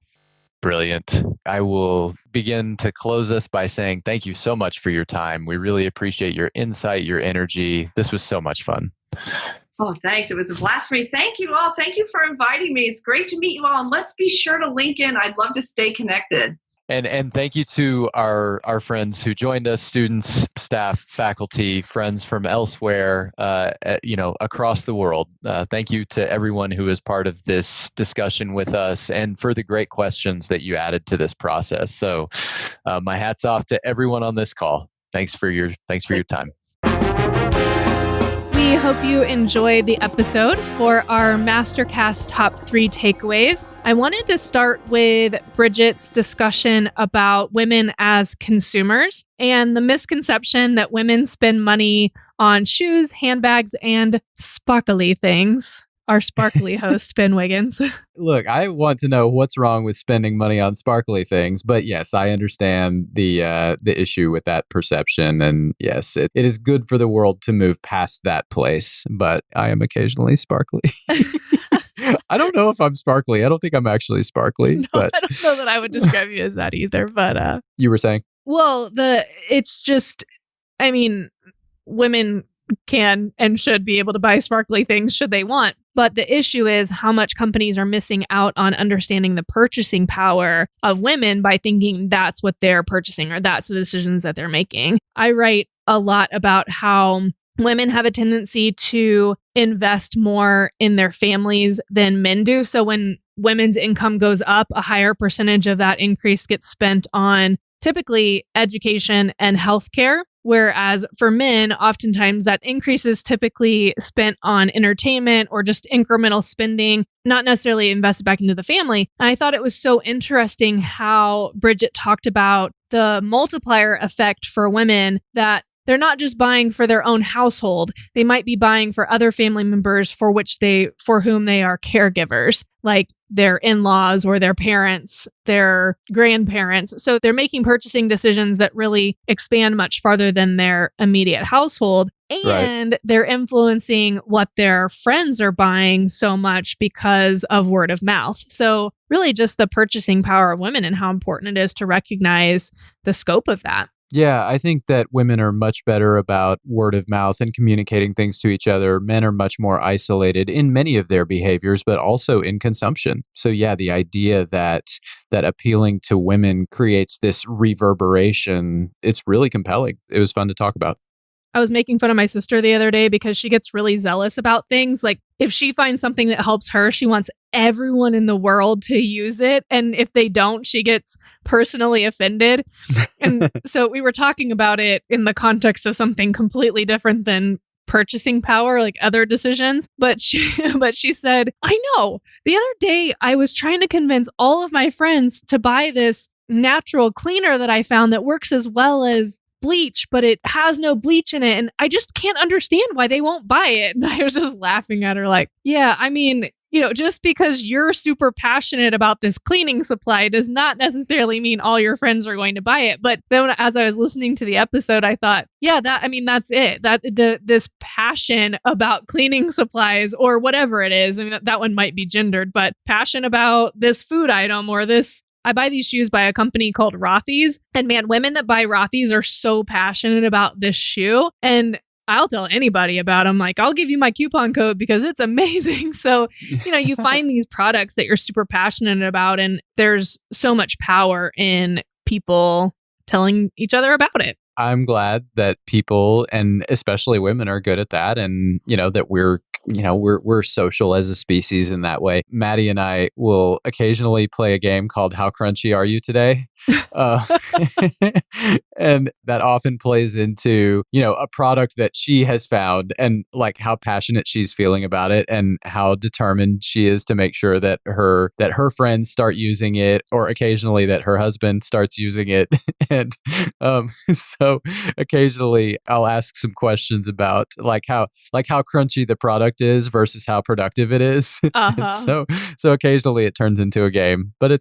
Brilliant. I will begin to close us by saying thank you so much for your time. We really appreciate your insight, your energy. This was so much fun. Oh, thanks. It was a blast for me. Thank you all. Thank you for inviting me. It's great to meet you all. And let's be sure to link in. I'd love to stay connected. And thank you to our friends who joined us, students, staff, faculty, friends from elsewhere, across the world. Thank you to everyone who is part of this discussion with us and for the great questions that you added to this process. So my hat's off to everyone on this call. Thanks for your time. We hope you enjoyed the episode. For our MasterCast top 3 takeaways, I wanted to start with Bridget's discussion about women as consumers and the misconception that women spend money on shoes, handbags, and sparkly things. Our sparkly host, Ben Wiggins. Look, I want to know what's wrong with spending money on sparkly things, but yes, I understand the issue with that perception, and yes, it is good for the world to move past that place. But I am occasionally sparkly. I don't know if I'm sparkly. I don't think I'm actually sparkly. No, but I don't know that I would describe you as that either. But you were saying? Well, it's just, I mean, women can and should be able to buy sparkly things should they want. But the issue is how much companies are missing out on understanding the purchasing power of women by thinking that's what they're purchasing or that's the decisions that they're making. I write a lot about how women have a tendency to invest more in their families than men do. So when women's income goes up, a higher percentage of that increase gets spent on typically education and healthcare. Whereas for men, oftentimes that increase is typically spent on entertainment or just incremental spending, not necessarily invested back into the family. And I thought it was so interesting how Bridget talked about the multiplier effect for women, that they're not just buying for their own household. They might be buying for other family members for whom they are caregivers, like their in-laws or their parents, their grandparents. So they're making purchasing decisions that really expand much farther than their immediate household. And they're influencing what their friends are buying so much because of word of mouth. So really just the purchasing power of women and how important it is to recognize the scope of that. Yeah, I think that women are much better about word of mouth and communicating things to each other. Men are much more isolated in many of their behaviors, but also in consumption. So yeah, the idea that appealing to women creates this reverberation, it's really compelling. It was fun to talk about. I was making fun of my sister the other day because she gets really zealous about things. Like if she finds something that helps her, she wants everyone in the world to use it. And if they don't, she gets personally offended. And so we were talking about it in the context of something completely different than purchasing power, like other decisions. But she said, I know. The other day, I was trying to convince all of my friends to buy this natural cleaner that I found that works as well as bleach, but it has no bleach in it. And I just can't understand why they won't buy it. And I was just laughing at her like, yeah, I mean, just because you're super passionate about this cleaning supply does not necessarily mean all your friends are going to buy it. But then as I was listening to the episode, I thought, yeah, that's it. This passion about cleaning supplies or whatever it is. I mean, that one might be gendered, but passion about this food item or this. I buy these shoes by a company called Rothy's. And man, women that buy Rothy's are so passionate about this shoe. And I'll tell anybody about them. Like, I'll give you my coupon code because it's amazing. So, you find these products that you're super passionate about, and there's so much power in people telling each other about it. I'm glad that people, and especially women, are good at that, and that we're social as a species in that way. Maddie and I will occasionally play a game called How Crunchy Are You Today? And that often plays into, a product that she has found and like how passionate she's feeling about it and how determined she is to make sure that her friends start using it, or occasionally that her husband starts using it. And so occasionally I'll ask some questions about like how crunchy the product is versus how productive it is. Uh-huh. So occasionally it turns into a game, but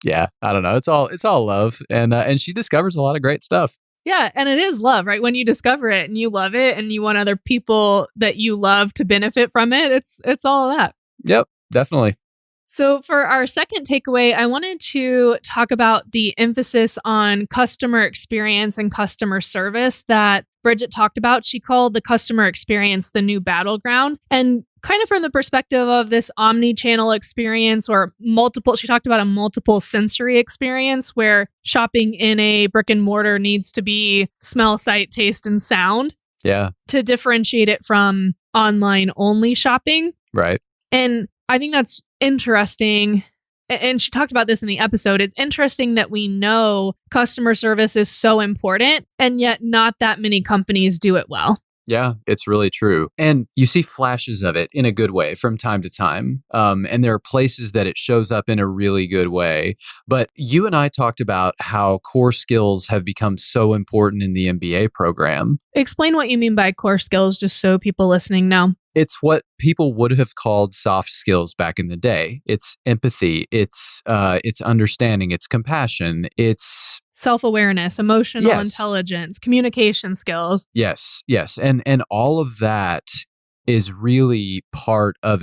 I don't know. It's all love, and she discovers a lot of great stuff. Yeah, and it is love, right? When you discover it and you love it and you want other people that you love to benefit from it, it's all of that. Yep, definitely. So for our second takeaway, I wanted to talk about the emphasis on customer experience and customer service that Bridget talked about. She called the customer experience the new battleground. And kind of from the perspective of this omni-channel experience or she talked about a multiple sensory experience where shopping in a brick and mortar needs to be smell, sight, taste, and sound. Yeah. To differentiate it from online only shopping. Right. And I think that's interesting. And she talked about this in the episode. It's interesting that we know customer service is so important, and yet not that many companies do it well. Yeah, it's really true. And you see flashes of it in a good way from time to time. And there are places that it shows up in a really good way. But you and I talked about how core skills have become so important in the MBA program. Explain what you mean by core skills, just so people listening know. It's what people would have called soft skills back in the day. It's empathy, it's understanding, it's compassion, it's self-awareness, emotional intelligence, communication skills. Yes. And all of that is really part of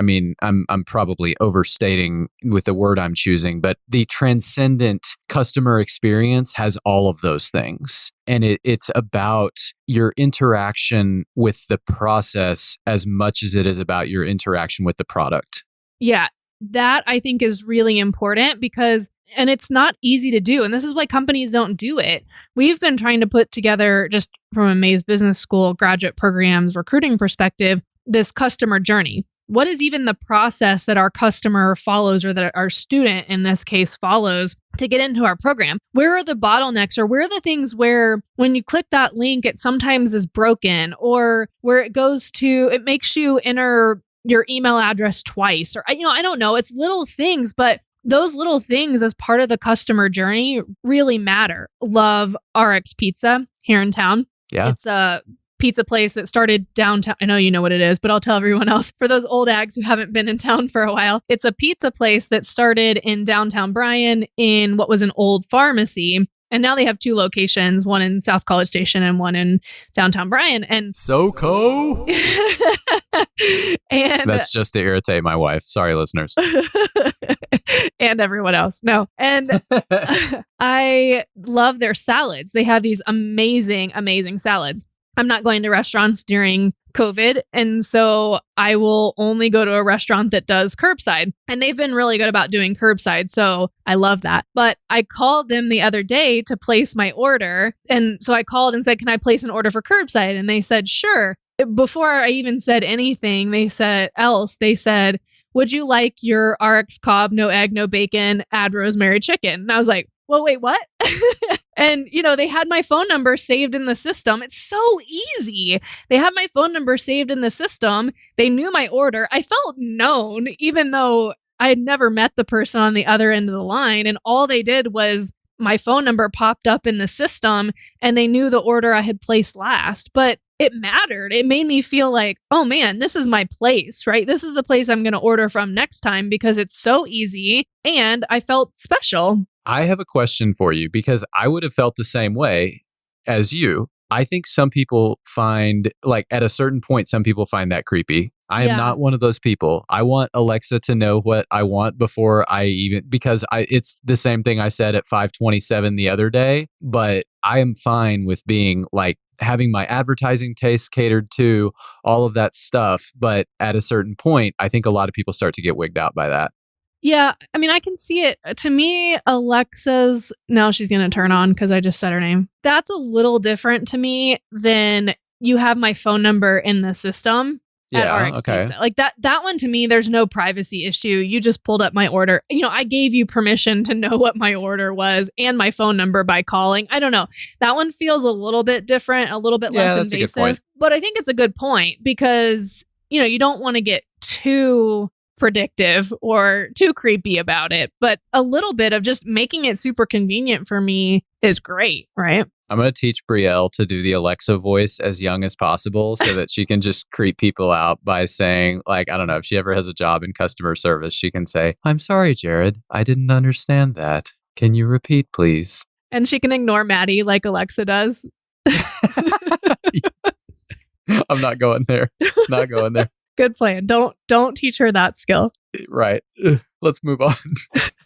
I'm probably overstating with the word I'm choosing, but the transcendent customer experience has all of those things. And it's about your interaction with the process as much as it is about your interaction with the product. Yeah, that I think is really important because And it's not easy to do. And this is why companies don't do it. We've been trying to put together, just from a Mays Business School graduate programs recruiting perspective, this customer journey. What is even the process that our customer follows, or that our student in this case follows, to get into our program? Where are the bottlenecks, or where are the things where when you click that link, it sometimes is broken, or where it makes you enter your email address twice, or, I don't know. It's little things, but those little things as part of the customer journey really matter. Love RX Pizza here in town. Yeah. It's a pizza place that started downtown. I know you know what it is, but I'll tell everyone else. For those old ags who haven't been in town for a while, it's a pizza place that started in downtown Bryan in what was an old pharmacy. And now they have 2 locations, one in South College Station and one in downtown Bryan. And SoCo? And that's just to irritate my wife. Sorry, listeners. And everyone else. No. And I love their salads. They have these amazing, amazing salads. I'm not going to restaurants during COVID. And so I will only go to a restaurant that does curbside. And they've been really good about doing curbside. So I love that. But I called them the other day to place my order. And so I called and said, can I place an order for curbside? And they said, sure. Before I even said anything, they said, would you like your RX Cobb, no egg, no bacon, add rosemary chicken? And I was like, well, wait, what? And, they had my phone number saved in the system. It's so easy. They had my phone number saved in the system. They knew my order. I felt known, even though I had never met the person on the other end of the line. And all they did was my phone number popped up in the system and they knew the order I had placed last. But it mattered. It made me feel like, oh man, this is my place, right? This is the place I'm going to order from next time because it's so easy. And I felt special. I have a question for you, because I would have felt the same way as you. I think some people find, at a certain point, some people find that creepy. I am not one of those people. I want Alexa to know what I want before because it's the same thing I said at 5:27 the other day, but I am fine with being having my advertising taste catered to, all of that stuff. But at a certain point, I think a lot of people start to get wigged out by that. Yeah, I can see it. To me, Alexa's, now she's going to turn on because I just said her name. That's a little different to me than you have my phone number in the system at RX Pizza. That one, to me, there's no privacy issue. You just pulled up my order. I gave you permission to know what my order was and my phone number by calling. I don't know. That one feels a little bit different, a little bit less invasive. But I think it's a good point because, you don't want to get too predictive or too creepy about it, but a little bit of just making it super convenient for me is great, right? I'm going to teach Brielle to do the Alexa voice as young as possible so that she can just creep people out by saying, I don't know, if she ever has a job in customer service, she can say, I'm sorry, Jared, I didn't understand that. Can you repeat, please? And she can ignore Maddie like Alexa does. I'm not going there. Not going there. Good plan. Don't teach her that skill. Right. Let's move on.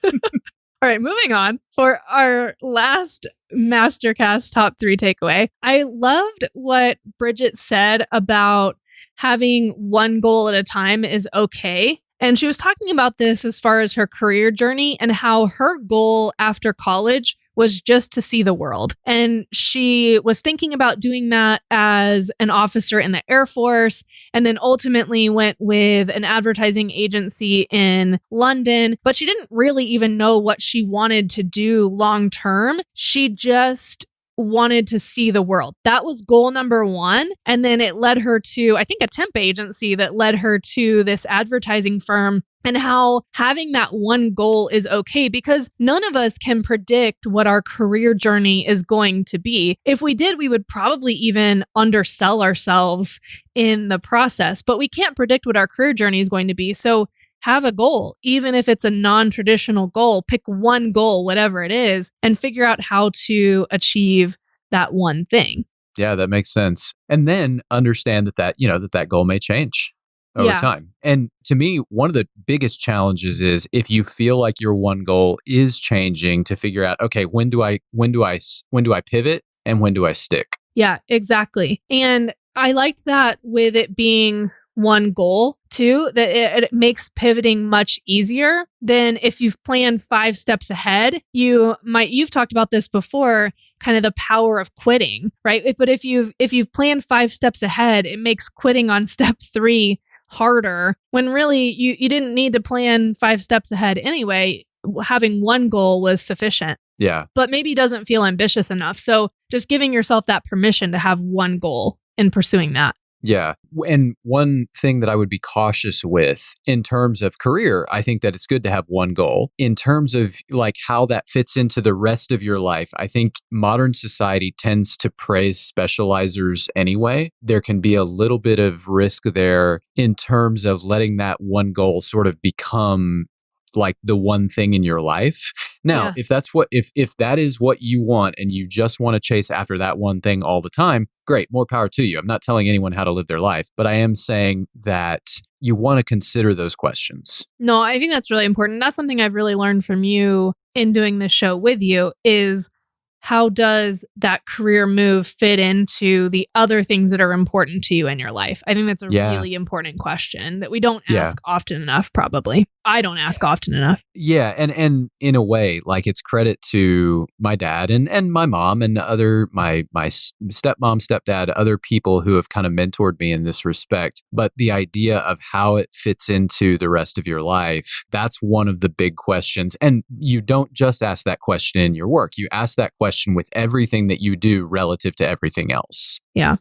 All right, moving on. For our last MasterCast top 3 takeaway, I loved what Bridget said about having one goal at a time is okay. And she was talking about this as far as her career journey and how her goal after college was just to see the world. And she was thinking about doing that as an officer in the Air Force, and then ultimately went with an advertising agency in London. But she didn't really even know what she wanted to do long term. She just wanted to see the world. That was goal number 1. And then it led her to, I think, a temp agency that led her to this advertising firm, and how having that one goal is okay because none of us can predict what our career journey is going to be. If we did, we would probably even undersell ourselves in the process, but we can't predict what our career journey is going to be. So have a goal, even if it's a non-traditional goal. Pick one goal, whatever it is, and figure out how to achieve that one thing. Yeah, that makes sense. And then understand that goal may change over time. And to me, one of the biggest challenges is if you feel like your one goal is changing, to figure out, okay, when do I pivot and when do I stick? Yeah, exactly. And I liked that with it being one goal too, that it makes pivoting much easier than if you've planned 5 steps ahead. You've talked about this before, kind of the power of quitting, right? But if you've planned 5 steps ahead, it makes quitting on step 3 harder, when really you didn't need to plan 5 steps ahead anyway. Having one goal was sufficient. Yeah. But maybe doesn't feel ambitious enough. So just giving yourself that permission to have one goal and pursuing that. Yeah. And one thing that I would be cautious with in terms of career, I think that it's good to have one goal. In terms of like how that fits into the rest of your life, I think modern society tends to praise specializers anyway. There can be a little bit of risk there in terms of letting that one goal sort of become like the one thing in your life. Now, if that is what you want and you just want to chase after that one thing all the time, great, more power to you. I'm not telling anyone how to live their life, but I am saying that you want to consider those questions. No, I think that's really important. That's something I've really learned from you in doing this show with you is how does that career move fit into the other things that are important to you in your life? I think that's a really important question that we don't ask often enough, probably. I don't ask often enough. Yeah. And in a way, like it's credit to my dad and my mom and other, my stepmom, stepdad, other people who have kind of mentored me in this respect. But the idea of how it fits into the rest of your life, that's one of the big questions. And you don't just ask that question in your work. You ask that question with everything that you do relative to everything else. Yeah.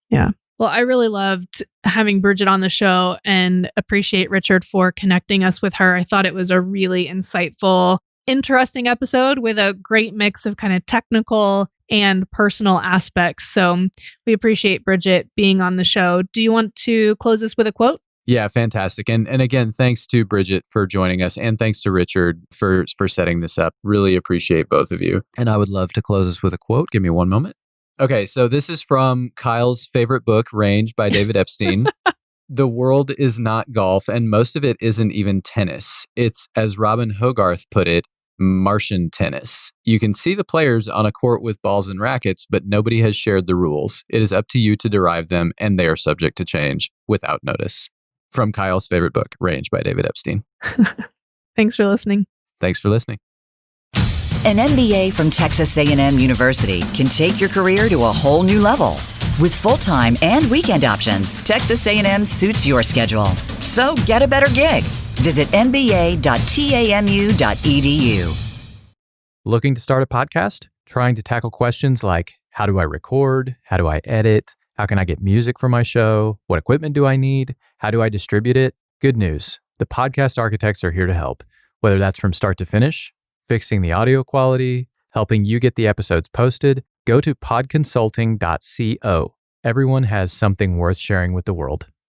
Yeah. Well, I really loved having Bridget on the show and appreciate Richard for connecting us with her. I thought it was a really insightful, interesting episode with a great mix of kind of technical and personal aspects. So we appreciate Bridget being on the show. Do you want to close us with a quote? Yeah, fantastic. And again, thanks to Bridget for joining us and thanks to Richard for setting this up. Really appreciate both of you. And I would love to close us with a quote. Give me one moment. Okay, so this is from Kyle's favorite book, Range by David Epstein. The world is not golf, and most of it isn't even tennis. It's, as Robin Hogarth put it, Martian tennis. You can see the players on a court with balls and rackets, but nobody has shared the rules. It is up to you to derive them, and they are subject to change without notice. From Kyle's favorite book, Range by David Epstein. Thanks for listening. Thanks for listening. An MBA from Texas A&M University can take your career to a whole new level. With full-time and weekend options, Texas A&M suits your schedule. So get a better gig. Visit mba.tamu.edu. Looking to start a podcast? Trying to tackle questions like, how do I record? How do I edit? How can I get music for my show? What equipment do I need? How do I distribute it? Good news. The podcast architects are here to help. Whether that's from start to finish, fixing the audio quality, helping you get the episodes posted, go to podconsulting.co. Everyone has something worth sharing with the world.